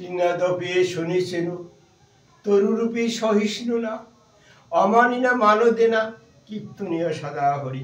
তৃণাদপি শুনিছেনু তরুরূপী সহিষ্ণু না অমানিনা মানদে না কীর্তনীয় সদা হরি।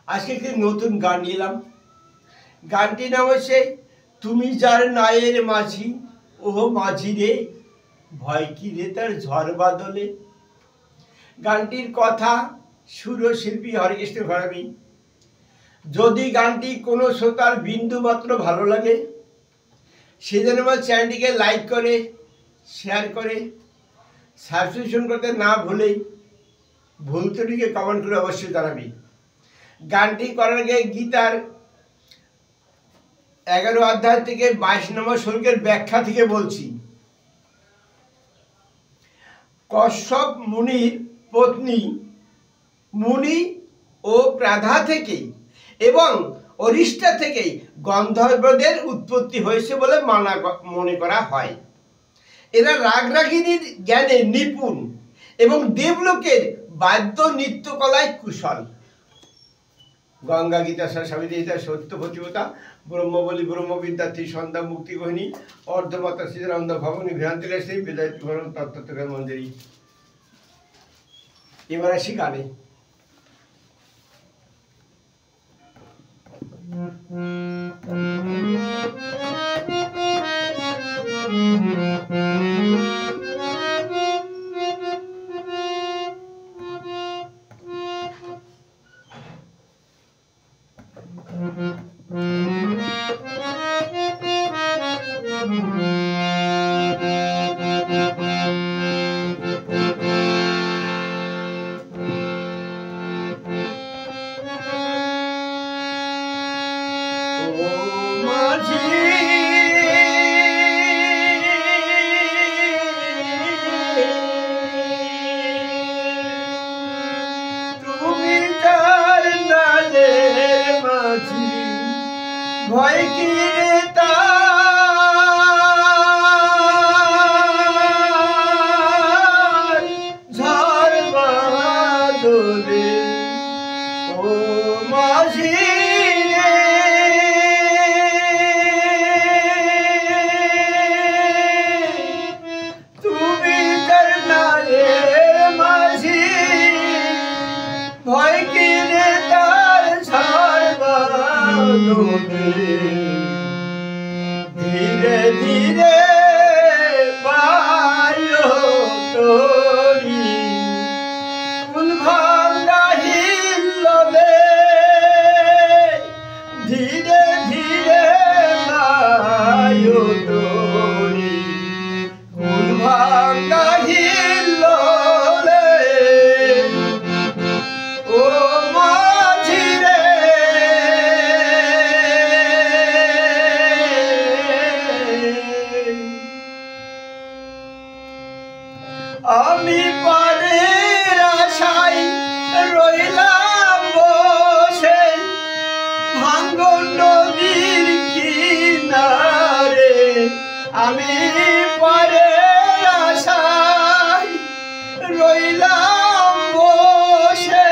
আজকে একটি নতুন গান নিলাম। গানটির নাম হচ্ছে তুমি যার নায়ের মাঝি ও মাঝি রে ভয় কি রে তার ঝড় বাদলে। গানটির কথা সুরশিল্পী হরেকৃষ্ণ ঘরামি। যদি গানটি কোনো শ্রোতার বিন্দু মাত্র ভালো লাগে সেজন্য আমার চ্যানেলটিকে লাইক করে শেয়ার করে সাবস্ক্রিপশন করতে না ভুলেই ভুল ত্রুটিকে কমেন্ট করে অবশ্যই জানাবি। গানটি করার আগে গীতার 11 অধ্যায় থেকে 22 নম্বর শ্লোকের ব্যাখ্যা থেকে বলছি। কশ্যপ মুনির পত্নী মুনি ও প্রাধা থেকে এবং অরিষ্টা থেকেই গন্ধর্বদের উৎপত্তি হয়েছে বলে মনে করা হয়। এরা রাগরাগিনীর জ্ঞানে নিপুণ এবং দেবলোকের বাদ্য নৃত্যকলায় কুশল। গঙ্গা গীতা স্বামীজি সত্য প্রতিভতা ব্রহ্মবলী ব্রহ্মবিদ্যা ত্রিসন্ধ্যা মুক্তি গহিনী অর্ধমাতা শ্রীরানন্দ ভবনী ভ্রান্তিরা সেই বিদায় ভরণ তত্ত্বত্বকার মন্দিরী। এবার আসি গানে। ভয় কি রে তার ঝড় বাদলে ও মাঝি রে তুমি তার নায়ের মাঝি ভয় কি রে তার ঝড় বাদলে। ধীরে ধীরে বায়ু তোরি ফুল ভাঙা হিল্লোলে। ধীরে ধীরে বায়ু তোরি ফুল ভাঙা হিল্লোলে। ও মাঝি রে আমি পারের আশায় রইলাম বসে ভাঙ্গন নদীর কিনারে। আমি পারের আশায় রইলাম বসে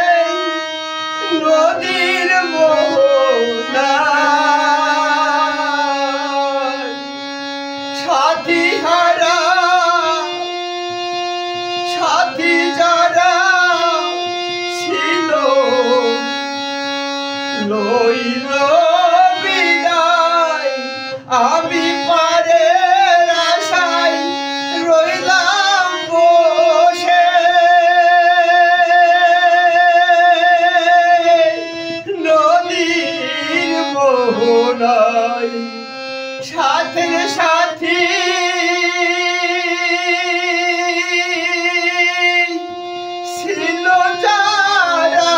নদীর মোহনায়। সাথী হারা সাথী যারা ছিল লইল বিদায়। আমি পারের আশায় রইলাম বসে নদীর মোহনায়। সাথের সাথী ছিল যারা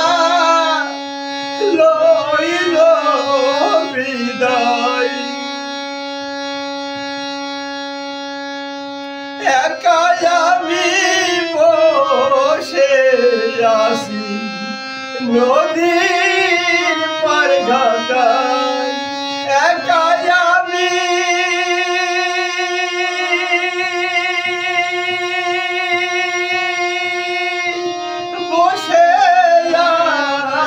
লইল বিদায়। একা আমি বসে আসি নদীর পার ঘাটায়। একা আমি বসে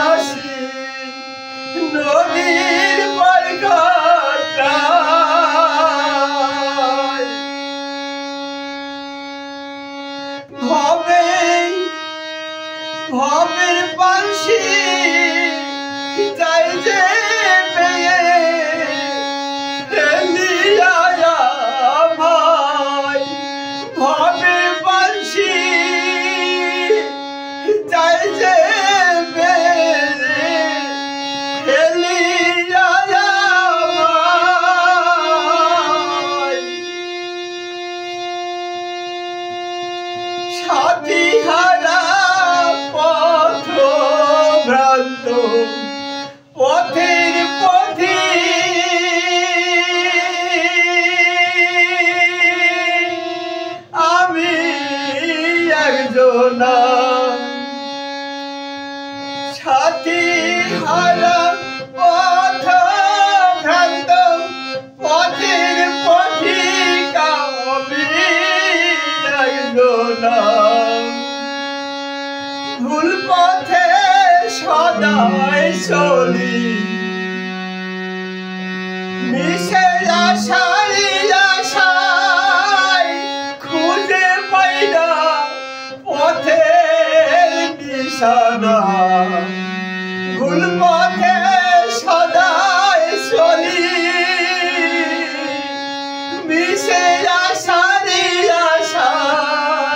আসি নদীর পার ঘাটায়। না সাথী হারা পথ ভ্রান্ত পথের পথিকা না ভুল পথে সদাই চলি মিশে আশারি আশায় খুঁজে পাই না পথের নিশানা ভুল পথে সদাই চলি মিশে আশারি আশায়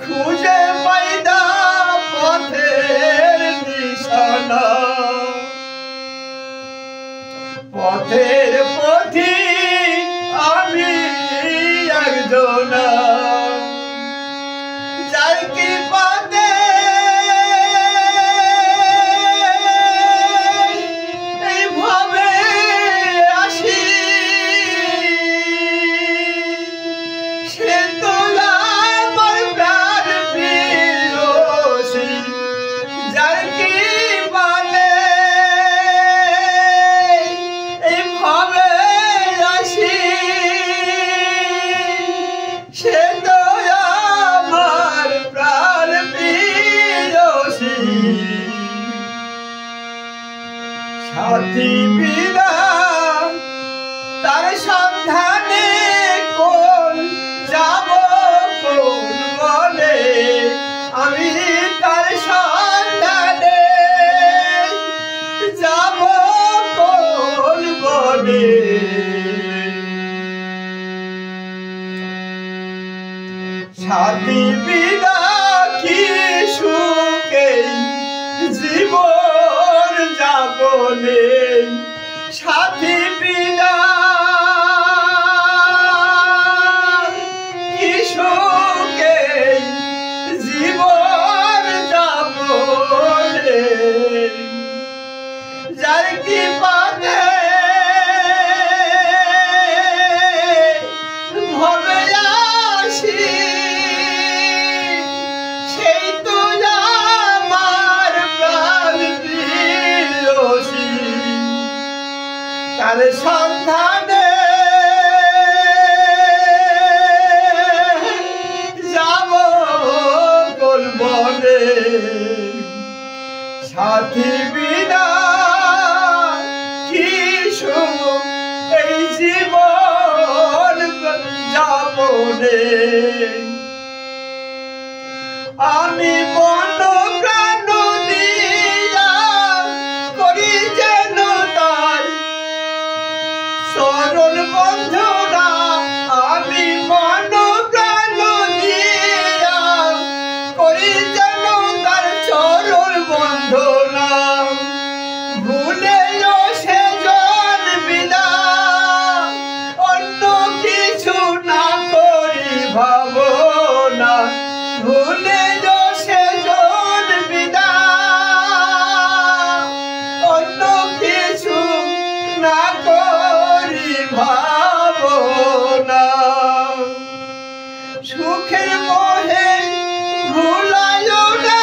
খুঁজে পাই না পথের নিশানা পথের পথি আমি একজন যার কি পথে এইভাবে আসি সে তো আমার প্রাণ প্রিয়সী যার কি পথে এইভাবে আসি সে তো আমার প্রাণ প্রিয়সী সাথী বিনা তার সন্ধানে কোন যাব কোন বনে আমি তার সন্ধানে যাব কোন বনে সাথী বিনা কি সুখে জীবন যাপনে সাথী বিনা কি সুখে জীবন যাপনে যার কি পথে ভবে আসি সেই তো আমার প্রাণ প্রিয়সী তার সন্ধানে যাব কোন বনে সাথী বিনা কি সুখ এই জীবন যাপনে আমি মন প্রাণ দিয়া করি যেন তার চরণ বন্ধনা আমি মন প্রাণ দিয়া করি যেন তার চরণ বন্ধনা ভুলেও সে জন বিনা অন্য কিছু না করি ভাবনা ভুলেও সে জন বিনা অন্য কিছু না করি ভাবনা সুখের মোহে ভুলায় না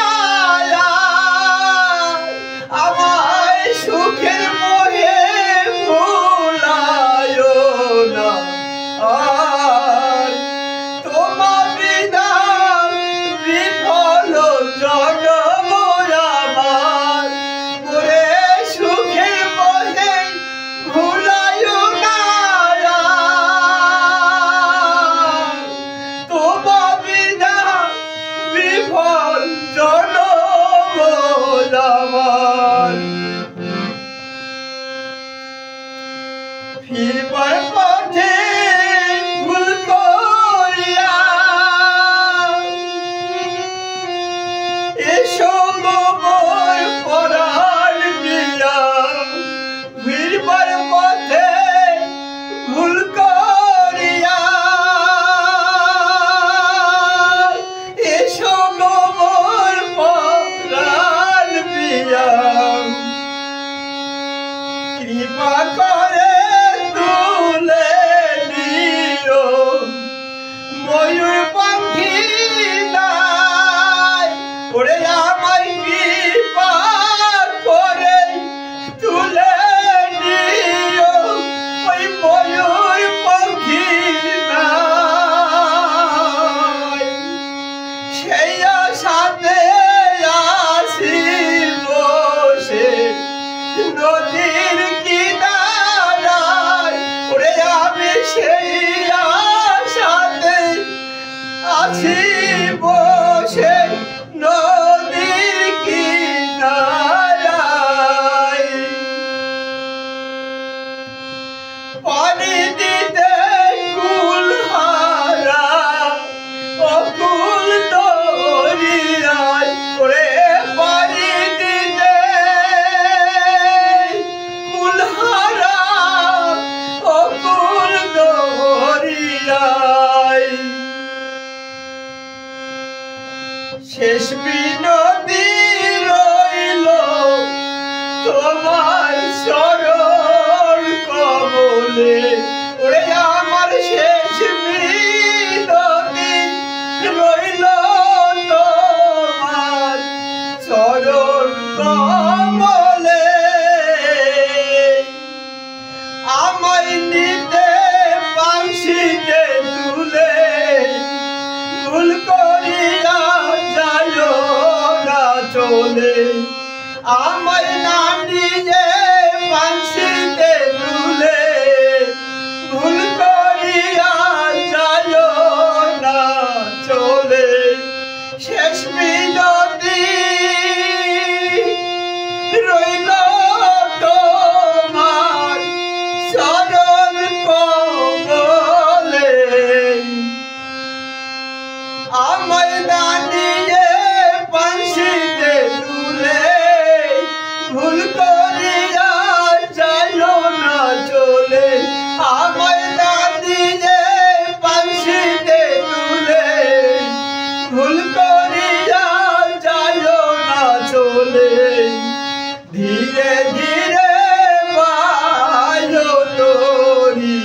আমায় সুখের মোহে ভুলায় না আর তোমার বিনা বিফল জনম আমার মোরে সুখের মোহে ভুলায় না তোমার বিনা বিফল জনম আমার ফিরবার পথে ভুল করিয়া এসো গোবর পরাণ দিয়া ফিরবার পথে ভুল করিয়া এসো গোবর পরাণ দিয়া কৃপা করে তুলে শেষ বিনতি রইল তোমার চরণ কমলে। ওরে আমার শেষ বিনতি রইল তোমার চরণ কমলে। আমায় নিতে বাঁশিতে তুলে ভুল করিয়া যাইও না চলে। আমায় না নিয়ে বাঁশিতে তুলে ভুল করিয়া যাইও না চলে। শেষ বিনতি রইল তোমার চরণ কমলে। আমায় না নিয়ে বাঁশিতে তুলে ভুল করিয়া যাইও না চলে। আমায় না নিয়ে বাঁশিতে তুলে ভুল করিয়া যাইও না চলে। ধীরে ধীরে বাজো তোরি